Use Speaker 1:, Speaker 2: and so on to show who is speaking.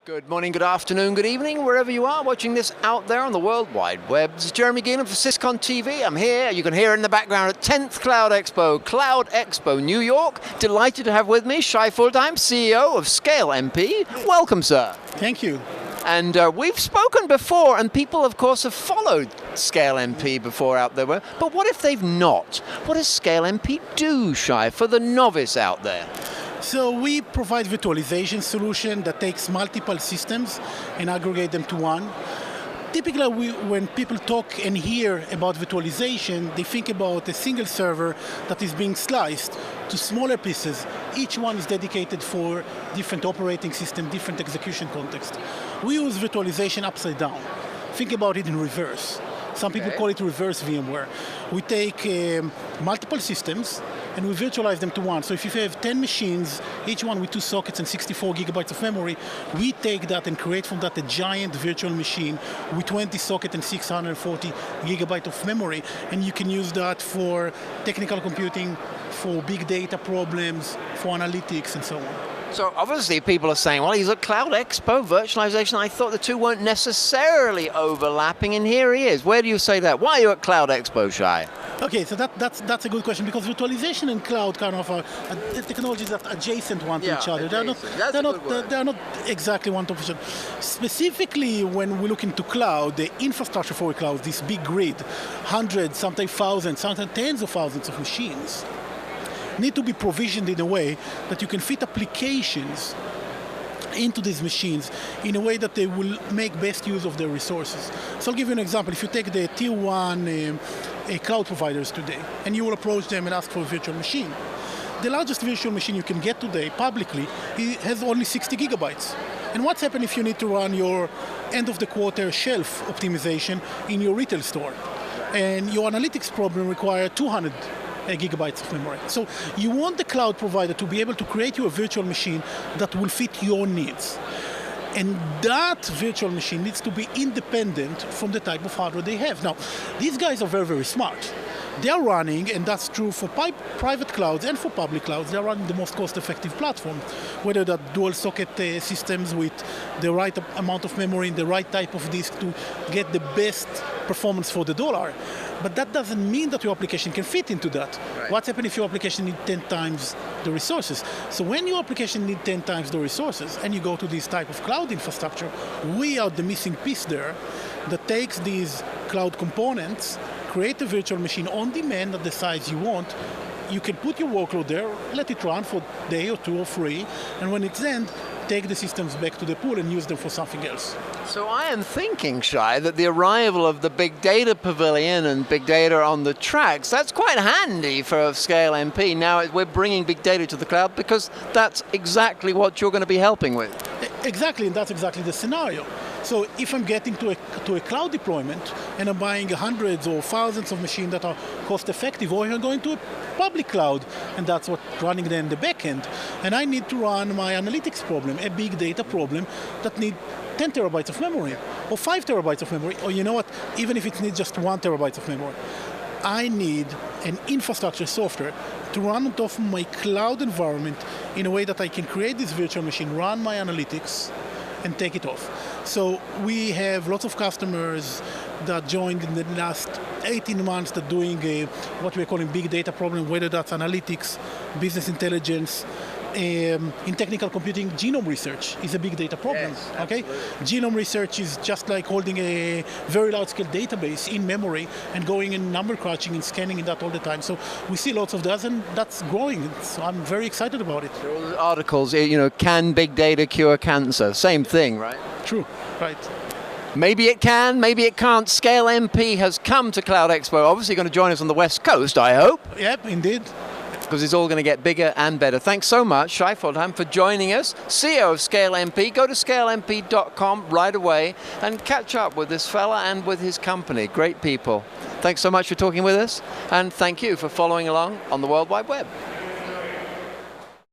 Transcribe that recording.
Speaker 1: Good morning, good afternoon, good evening, wherever you are watching this out there on the World Wide Web. This is Jeremy Geelan for SYS-CON TV. I'm here, you can hear in the background at 10th Cloud Expo, New York. Delighted to have with me Shai Fultheim, CEO of ScaleMP. Welcome, sir.
Speaker 2: Thank you.
Speaker 1: And we've spoken before, and people, of course, have followed ScaleMP before out there. But what if they've not? What does ScaleMP do, Shai, for the novice out there?
Speaker 2: So we provide virtualization solution that takes multiple systems and aggregate them to one. Typically, when people talk and hear about virtualization, they think about a single server that is being sliced to smaller pieces. Each one is dedicated for different operating system, different execution context. We use virtualization upside down. Think about it in reverse. Some people call it reverse VMware. We take multiple systems and we virtualize them to one. So if you have 10 machines, each one with 2 sockets and 64 gigabytes of memory, we take that and create from that a giant virtual machine with 20 sockets and 640 gigabytes of memory. And you can use that for technical computing, for big data problems, for analytics, and so on.
Speaker 1: So obviously people are saying, well, he's at Cloud Expo, virtualization. I thought the two weren't necessarily overlapping, and here he is. Where do you say that? Why are you at Cloud Expo, Shai?
Speaker 2: Okay, so that's a good question, because virtualization and cloud kind of are technologies that are adjacent one to each other. They're not exactly one to each other. Specifically, when we look into cloud, the infrastructure for a cloud, this big grid, hundreds, sometimes thousands, sometimes tens of thousands of machines, need to be provisioned in a way that you can fit applications into these machines in a way that they will make best use of their resources. So I'll give you an example. If you take the tier one cloud providers today, and you will approach them and ask for a virtual machine, the largest virtual machine you can get today publicly has only 60 gigabytes. And what's happened if you need to run your end of the quarter shelf optimization in your retail store? And your analytics problem requires 200 gigabytes of memory. So you want the cloud provider to be able to create you a virtual machine that will fit your needs. And that virtual machine needs to be independent from the type of hardware they have. Now, these guys are very, very smart. They are running, and that's true for private clouds and for public clouds, they are running the most cost-effective platform, whether that dual socket systems with the right amount of memory and the right type of disk to get the best performance for the dollar. But that doesn't mean that your application can fit into that. Right. What's happened if your application needs 10 times the resources? So when your application needs 10 times the resources and you go to this type of cloud infrastructure, we are the missing piece there that takes these cloud components, create a virtual machine on demand at the size you want. You can put your workload there, let it run for a day or two or three, and when it's end, take the systems back to the pool and use them for something else.
Speaker 1: So I am thinking, Shai, that the arrival of the big data pavilion and big data on the tracks, that's quite handy for ScaleMP. Now we're bringing big data to the cloud because that's exactly what you're going to be helping with.
Speaker 2: Exactly, and that's exactly the scenario. So if I'm getting to a cloud deployment and I'm buying hundreds or thousands of machines that are cost effective, or I'm going to a public cloud and that's what's running there in the back end, and I need to run my analytics problem, a big data problem that needs 10 terabytes of memory or 5 terabytes of memory, or you know what, even if it needs just 1 terabyte of memory, I need an infrastructure software to run on top of my cloud environment in a way that I can create this virtual machine, run my analytics, and take it off. So we have lots of customers that joined in the last 18 months that doing what we're calling big data problem, whether that's analytics, business intelligence. In technical computing, genome research is a big data problem. Yes, okay, genome research is just like holding a very large-scale database in memory and going and number crunching and scanning that all the time. So we see lots of that, and that's growing. So I'm very excited about it.
Speaker 1: All the articles, you know, can big data cure cancer? Same thing, right?
Speaker 2: True, right.
Speaker 1: Maybe it can, maybe it can't. ScaleMP has come to Cloud Expo. Obviously going to join us on the West Coast, I hope.
Speaker 2: Yep, indeed.
Speaker 1: Because it's all going to get bigger and better. Thanks so much, Shai Fultheim, for joining us, CEO of ScaleMP. Go to scalemp.com right away and catch up with this fella and with his company. Great people. Thanks so much for talking with us, and thank you for following along on the World Wide Web.